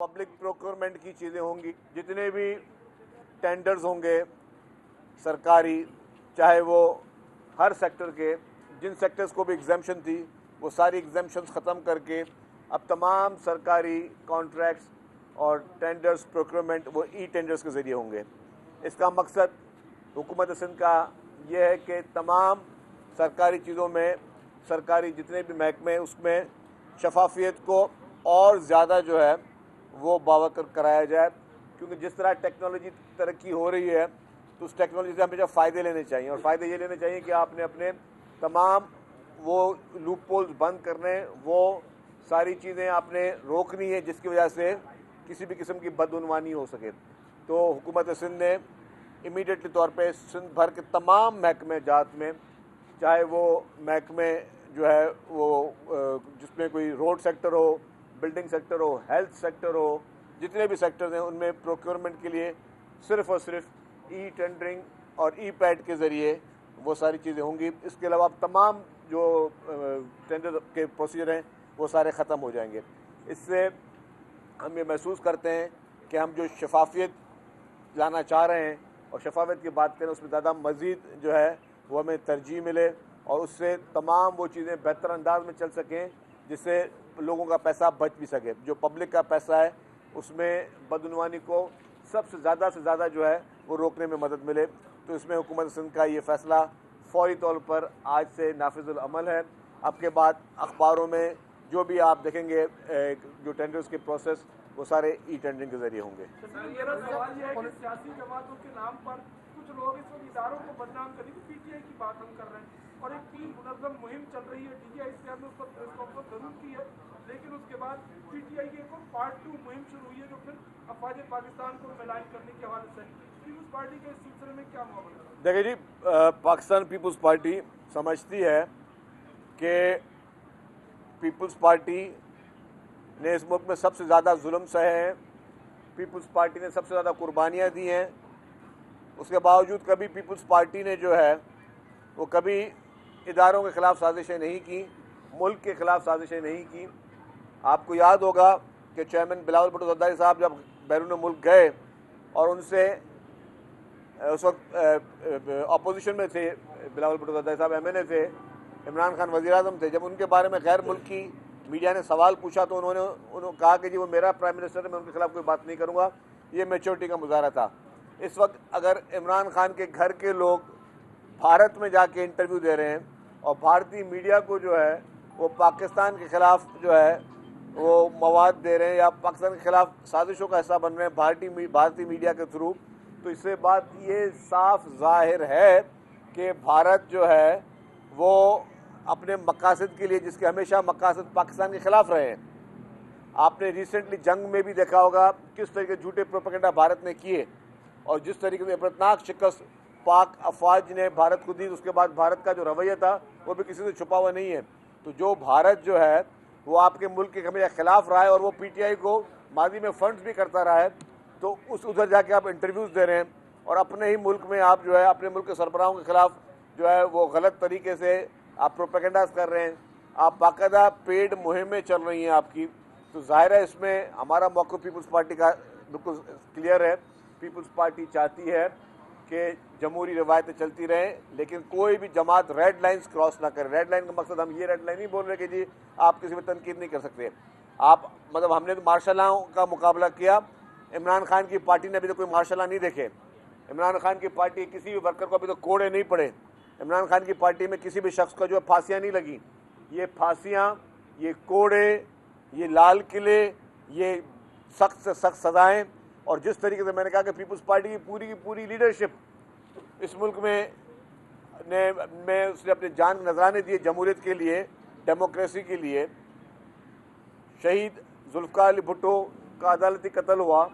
Public procurement की चीज़ें होंगी, जितने भी टेंडर्स होंगे सरकारी, चाहे वो हर सेक्टर के, जिन सेक्टर्स को भी एग्जाम्शन थी वो सारी एग्जाम्शंस ख़त्म करके अब तमाम सरकारी कॉन्ट्रैक्ट्स और टेंडर्स प्रोक्योरमेंट वो ई टेंडर्स के ज़रिए होंगे। इसका मकसद हुकूमत सिंध का ये है कि तमाम सरकारी चीज़ों में, सरकारी जितने भी महकमे उसमें शफाफियत को और ज़्यादा जो है वो बावकर कराया जाए, क्योंकि जिस तरह टेक्नोलॉजी तरक्की हो रही है तो उस टेक्नोलॉजी से हमेशा फ़ायदे लेने चाहिए, और फ़ायदे ये लेने चाहिए कि आपने अपने तमाम वो लूप होल्स बंद करने, वो सारी चीज़ें आपने रोकनी है जिसकी वजह से किसी भी किस्म की बदउनवानी हो सके। तो हुकूमत सिंध ने इमीडिएटली तौर पे सिंध भर के तमाम महकमे जात में, चाहे वो महकमे जो है वो जिसमें कोई रोड सेक्टर हो, बिल्डिंग सेक्टर हो, हेल्थ सेक्टर हो, जितने भी सेक्टर्स हैं उनमें प्रोक्योरमेंट के लिए सिर्फ़ और सिर्फ ई टेंडरिंग और ई पैड के ज़रिए वो सारी चीज़ें होंगी। इसके अलावा तमाम जो टेंडर के प्रोसीजर हैं वो सारे ख़त्म हो जाएंगे। इससे हम ये महसूस करते हैं कि हम जो शफाफियत लाना चाह रहे हैं और शफाफियत की बात करें उसमें ज़्यादा मज़ीद जो है वो हमें तरजीह मिले और उससे तमाम वो चीज़ें बेहतर अंदाज में चल सकें जिससे लोगों का पैसा बच भी सके। जो पब्लिक का पैसा है उसमें बदउनवानी को सबसे ज़्यादा से ज़्यादा जो है वो रोकने में मदद मिले। तो इसमें हुकूमत सिंध का ये फ़ैसला फ़ौरी तौर पर आज से नाफिजुल अमल है। अब के बाद अखबारों में जो भी आप देखेंगे जो टेंडर्स के प्रोसेस वो सारे ई टेंडरिंग के ज़रिए होंगे। मेरा सवाल ये है कि सियासी जमातों के नाम पर कुछ लोग इस वक्त इदारों को बदनाम करने की पीटीआई की बात हम कर रहे हैं और एक टीम मुनज़्ज़म मुहिम चल रही है। डीजीआई साहब ने उस पर प्रेस कॉन्फ्रेंस जरूर की है, लेकिन उसके बाद पीटीआई की एक पार्ट 2 मुहिम शुरू हुई है जो फिर अफवाज पाकिस्तान को मिलान करने के हवाले से। पीपुल्स पार्टी के इस सिलसिले में क्या मामला है? देखिए जी, पाकिस्तान पीपुल्स पार्टी समझती है कि पीपुल्स पार्टी ने इस मुल्क में सबसे ज़्यादा जुल्म सहे हैं, पीपुल्स पार्टी ने सबसे ज़्यादा कुर्बानियाँ दी हैं। उसके बावजूद कभी पीपुल्स पार्टी ने जो है वो कभी इदारों के ख़िलाफ़ साजिशें नहीं की, मुल्क के ख़िलाफ़ साजिशें नहीं की। आपको याद होगा कि चेयरमैन बिलावल भुट्टो ज़रदारी साहब जब बैरून मुल्क गए और उनसे उस वक्त अपोजिशन में थे, बिलावल भुट्टो ज़रदारी साहब एमएनए थे, इमरान खान वज़ीर आज़म थे। जब उनके बारे में गैर मुल्की मीडिया ने सवाल पूछा तो उन्होंने कहा कि जी वो मेरा प्राइम मिनिस्टर है, मैं उनके खिलाफ़ कोई बात नहीं करूँगा। ये मैच्योरिटी का मुजाहरा था। इस वक्त अगर इमरान खान के घर के लोग भारत में जाके इंटरव्यू दे रहे हैं और भारतीय मीडिया को जो है वो पाकिस्तान के ख़िलाफ़ जो है वो मवाद दे रहे हैं या पाकिस्तान के ख़िलाफ़ साजिशों का हिस्सा बन रहे हैं भारतीय मीडिया के थ्रू, तो इससे बात ये साफ ज़ाहिर है कि भारत जो है वो अपने मकासद के लिए, जिसके हमेशा मकासद पाकिस्तान के ख़िलाफ़ रहे हैं। आपने रिसेंटली जंग में भी देखा होगा किस तरीके झूठे प्रोपेगेंडा भारत ने किए और जिस तरीके से इबरतनाक शिकस्त पाक अफवाज ने भारत को दी, उसके बाद भारत का जो रवैया था वो भी किसी से छुपा हुआ नहीं है। तो जो भारत जो है वो आपके मुल्क के हमेशा खिलाफ रहा है और वो पीटीआई को माजी में फंड्स भी करता रहा है, तो उधर जाके आप इंटरव्यूज़ दे रहे हैं और अपने ही मुल्क में आप जो है अपने मुल्क के सरबराहों के ख़िलाफ़ जो है वो गलत तरीके से आप प्रोपेगेंडास कर रहे हैं। आप बाकायदा पेड मुहिमें चल रही हैं आपकी। तो ज़ाहिर है इसमें हमारा मौक़िफ़ पीपुल्स पार्टी का बिल्कुल क्लियर है। पीपुल्स पार्टी चाहती है कि जमहूरी रवायतें चलती रहें, लेकिन कोई भी जमात रेड लाइन्स क्रॉस ना करे। रेड लाइन का मकसद हम ये रेड लाइन नहीं बोल रहे कि जी आप किसी पर तनकीद नहीं कर सकते। आप मतलब हमने तो मार्शल लॉ का मुकाबला किया, इमरान खान की पार्टी ने अभी तो कोई मार्शल लॉ नहीं देखे। इमरान खान की पार्टी किसी भी वर्कर को अभी तो कोड़े नहीं पड़े। इमरान खान की पार्टी में किसी भी शख्स को जो फांसियाँ नहीं लगी। ये फांसियाँ, ये कोड़े, ये लाल किले, ये सख्त से सख्त सज़ाएँ, और जिस तरीके से मैंने कहा कि पीपुल्स पार्टी की पूरी लीडरशिप इस मुल्क में उसने अपने जान नजराने दिए जमहूरियत के लिए, डेमोक्रेसी के लिए। शहीद जुल्फ़िकार अली भुट्टो का अदालती कत्ल हुआ,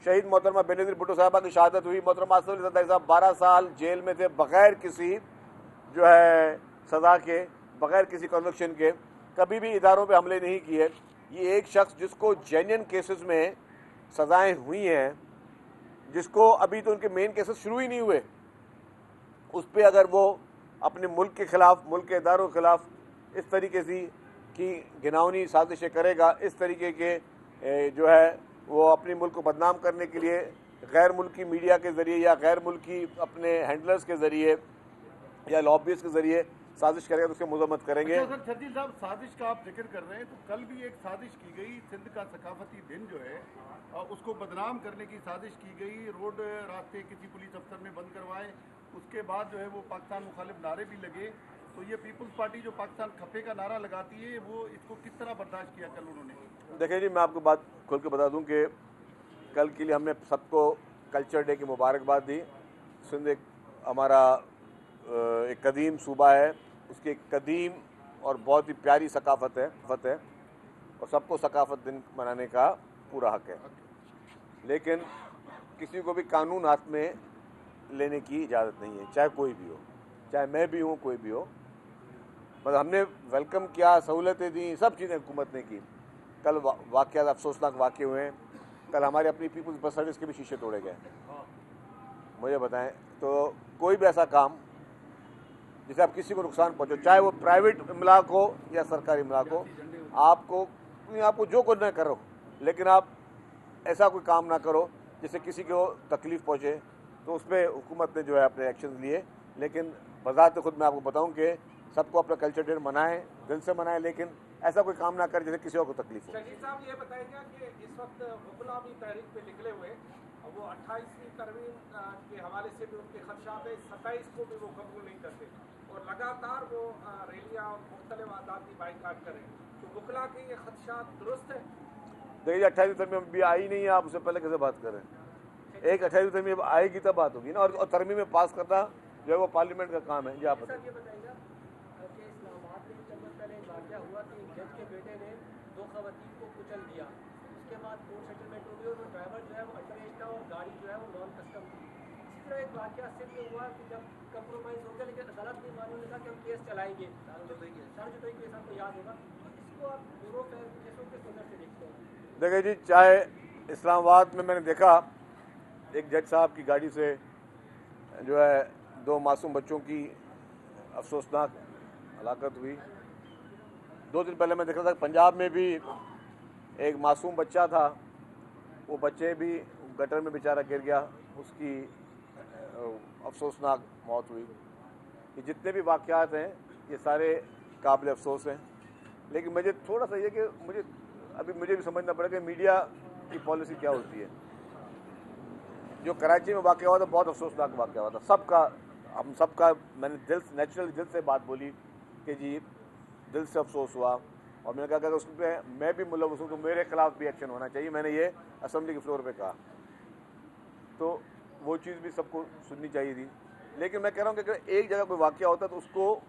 शहीद मोहतरमा बेनज़ीर भुट्टो साहबा की शहादत हुई। मोहतरमा आसिफ अली ज़रदारी साहब 12 साल जेल में थे बग़ैर किसी जो है सज़ा के, बग़ैर किसी कन्विक्शन के, कभी भी इदारों पे हमले नहीं किए। ये एक शख्स जिसको जेन्युइन केसेस में सज़ाएँ हुई हैं, जिसको अभी तो उनके मेन केसेस शुरू ही नहीं हुए, उस पर अगर वो अपने मुल्क के ख़िलाफ़, मुल्क के इदारों के ख़िलाफ़ इस तरीके से की घिनौनी साजिशें करेगा, इस तरीके के جو ہے وہ اپنی ملک کو بدنام کرنے کے لیے غیر ملکی میڈیا کے ذریعے یا غیر ملکی اپنے ہینڈلرز کے ذریعے یا لابیز کے ذریعے سازش کرے گا تو اس کی مذمت کریں گے. سر شرجیل صاحب سازش کا آپ ذکر کر رہے ہیں تو کل بھی ایک سازش کی گئی سندھ کا ثقافتی دن جو ہے اس کو بدنام کرنے کی سازش کی گئی. روڈ راستے کسی پولیس افسر نے بند کروائے, اس کے بعد جو ہے وہ پاکستان مخالف نعرے بھی لگے. تو یہ پیپلز پارٹی جو پاکستان کھپے کا نعرہ لگاتی ہے وہ اس کو کس طرح برداشت کیا کل انہوں نے؟ دیکھیں جی, میں آپ کو بات کھول کے بتا دوں کہ کل کے لیے ہم نے سب کو کلچر ڈے کی مبارکباد دی. سندھ ایک ہمارا ایک قدیم صوبہ ہے, اس کی ایک قدیم اور بہت ہی پیاری ثقافت ہے اور سب کو ثقافت دن منانے کا پورا حق ہے. لیکن کسی کو بھی قانون ہاتھ میں لینے کی اجازت نہیں ہے, چاہے کوئی بھی ہو, چاہے میں بھی ہوں, کوئی بھی ہو. مطلب ہم نے ویلکم کیا, سہولتیں دیں, سب چیزیں حکومت نے کی. کل واقعات افسوسناک واقع ہوئے ہیں. کل ہمارے اپنی پیپلز بس سروس کے بھی شیشے توڑے گئے. مجھے بتائیں تو کوئی بھی ایسا کام جسے آپ کسی کو نقصان پہنچو, چاہے وہ پرائیویٹ املاک ہو یا سرکاری املاک ہو, آپ کو جو کچھ نہ کرو, لیکن آپ ایسا کوئی کام نہ کرو جس سے کسی کو تکلیف پہنچے. تو اس پہ حکومت نے جو ہے اپنے ایکشنز لیے. لیکن بذات خود میں آپ کو بتاؤں کہ سب کو اپنا کلچر ڈے منائیں, دل سے منائیں, لیکن ایسا کوئی کام نہ کرے جس سے کسی اور کو تکلیف ہو. شہید صاحب یہ بتائیں گا کہ اس وقت وکلا بھی تحریک پہ نکلے ہوئے, وہ 28ویں ترمیم کے حوالے سے بھی ان کے خدشات ہیں, 27 کو بھی وہ قبول نہیں کرتے اور لگاتار وہ ریلیاں اور مختلف آزادی بائیکاٹ کریں. تو وکلا کے یہ خدشات درست ہیں؟ دیکھیے 28ویں ترمیم بھی آئی نہیں ہے, آپ اس سے پہلے کیسے بات کریں؟ ایک 28ویں ترمیم آئے گی تب بات ہوگی نا, اور ترمیم میں پاس کرنا جو ہے وہ پارلیمنٹ کا کام ہے. جی آپ بتائیں. یہ بتائیں گا کہ اسلام آباد میں چند وقت پہلے ایک واقعہ ہوا کہ ایک جج کے بیٹے نے 2 خواتین کو کچل دیا, اس کے بعد کورٹ سیٹلمنٹ ہو گئی اور وہ ڈرائیور جو ہے وہ انڈر ایج تھا اور گاڑی جو ہے وہ نان کسٹم تھی. اسی طرح ایک واقعہ صرف میں ہوا کہ جب کمپرومائز ہو گیا لیکن عدالت نے ماننے نے کہا کہ ہم کیس چلائیں گے, سر جتوئی کیس آپ کو یاد ہوگا. اس کو آپ بیورو کیسوں کے نظر سے دیکھتے ہیں؟ دیکھیں جی, چاہے اسلام آباد میں نے دیکھا ایک جج صاحب کی گاڑی سے جو ہے 2 معصوم بچوں کی افسوسناک ہلاکت ہوئی. 2 دن پہلے میں دیکھ رہا تھا پنجاب میں بھی ایک معصوم بچہ تھا, وہ بچے بھی گٹر میں بیچارہ گر گیا, اس کی افسوسناک موت ہوئی. یہ جتنے بھی واقعات ہیں یہ سارے قابل افسوس ہیں. لیکن مجھے تھوڑا سا یہ کہ مجھے بھی سمجھنا پڑے کہ میڈیا کی پالیسی کیا ہوتی ہے. جو کراچی میں واقعہ ہوا تھا بہت افسوسناک واقعہ ہوا تھا, ہم سب کا میں نے نیچرلی دل سے بات بولی کہ جی دل سے افسوس ہوا, اور میں نے کہا کہ اس پہ میں بھی ملوث ہوں تو میرے خلاف بھی ایکشن ہونا چاہیے. میں نے یہ اسمبلی کے فلور پہ کہا, تو وہ چیز بھی سب کو سننی چاہیے تھی. لیکن میں کہہ رہا ہوں کہ اگر ایک جگہ کوئی واقعہ ہوتا ہے تو اس کو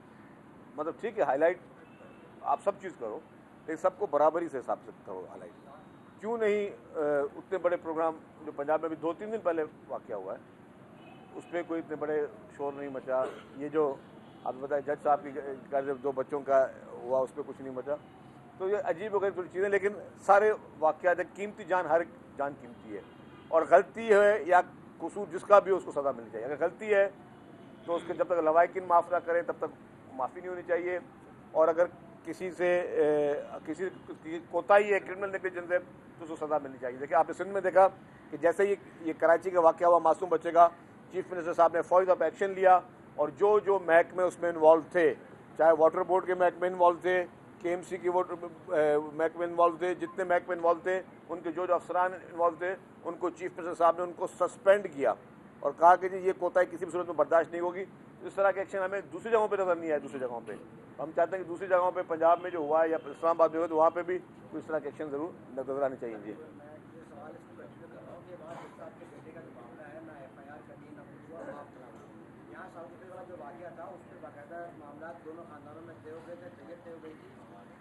مطلب ٹھیک ہے ہائی لائٹ آپ سب چیز کرو, لیکن سب کو برابری سے حساب سے کرو ہائی لائٹ. کیوں نہیں اتنے بڑے پروگرام جو پنجاب میں بھی 2-3 دن پہلے واقعہ ہوا ہے اس پہ کوئی اتنے بڑے شور نہیں مچا. یہ جو آپ بتائیں جج صاحب کی 2 بچوں کا ہوا اس پہ کچھ نہیں مچا. تو یہ عجیب و غریب تھوڑی چیزیں, لیکن سارے واقعات قیمتی جان, ہر جان قیمتی ہے, اور غلطی ہے یا قصور جس کا بھی ہو اس کو سزا ملنی چاہیے. اگر غلطی ہے تو اس کے جب تک لوائقین معاف نہ کریں تب تک معافی نہیں ہونی چاہیے. اور اگر کسی کی کوتاہی ہے کرمنل نیگلیجنس ہے تو اس کو سزا ملنی چاہیے. دیکھیں آپ نے سندھ میں دیکھا کہ جیسے یہ کراچی کا واقعہ ہوا معصوم بچے کا, چیف منسٹر صاحب نے فوری طور پہ ایکشن لیا, اور جو محکمے اس میں انوالو تھے, چاہے واٹر بورڈ کے محکمے انوالو تھے, KMC کے محکمے انوالو تھے, جتنے محکمے انوالو تھے ان کے جو افسران انوالو تھے ان کو چیف منسٹر صاحب نے ان کو سسپینڈ کیا اور کہا کہ جی یہ کوتاہی کسی بھی صورت میں برداشت نہیں ہوگی. اس طرح کے ایکشن ہمیں دوسری جگہوں پہ نظر نہیں آئے. دوسری جگہوں پہ ہم چاہتے ہیں کہ دوسری جگہوں پہ پنجاب میں جو ہوا ہے یا اسلام آباد میں ہوا تو وہاں پہ بھی اس طرح کے ایکشن ضرور نظر آنے چاہیے. جی یہاں ساؤتھ افریقہ والا جو واقعہ تھا اس میں باقاعدہ معاملات دونوں خاندانوں میں طے ہو گئے تھے, طبیعت طے ہو گئی تھی,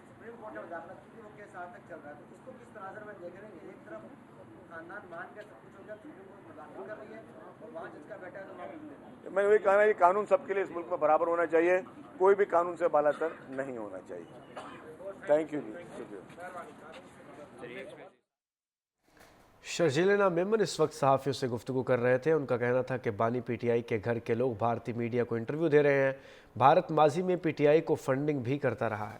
سپریم کورٹ نے وضاحت کی وہ کیس آج تک چل رہا ہے. تو اس کو کس طرح سے میں دیکھ رہے ہیں, ایک طرف خاندان مان کے سب کچھ ہو گیا, سپریم کورٹ مذاکرہ کر رہی ہے, اور وہاں جس کا بیٹا ہے تو وہاں میں نے وہی کہا نا, یہ قانون سب کے لیے اس ملک میں برابر ہونا چاہیے, کوئی بھی قانون سے بالا تر نہیں ہونا چاہیے. تھینک یو جی, شکریہ. شرجیلنا میمن اس وقت صحافیوں سے گفتگو کر رہے تھے. ان کا کہنا تھا کہ بانی PTI کے گھر کے لوگ بھارتی میڈیا کو انٹرویو دے رہے ہیں. بھارت ماضی میں PTI کو فنڈنگ بھی کرتا رہا ہے.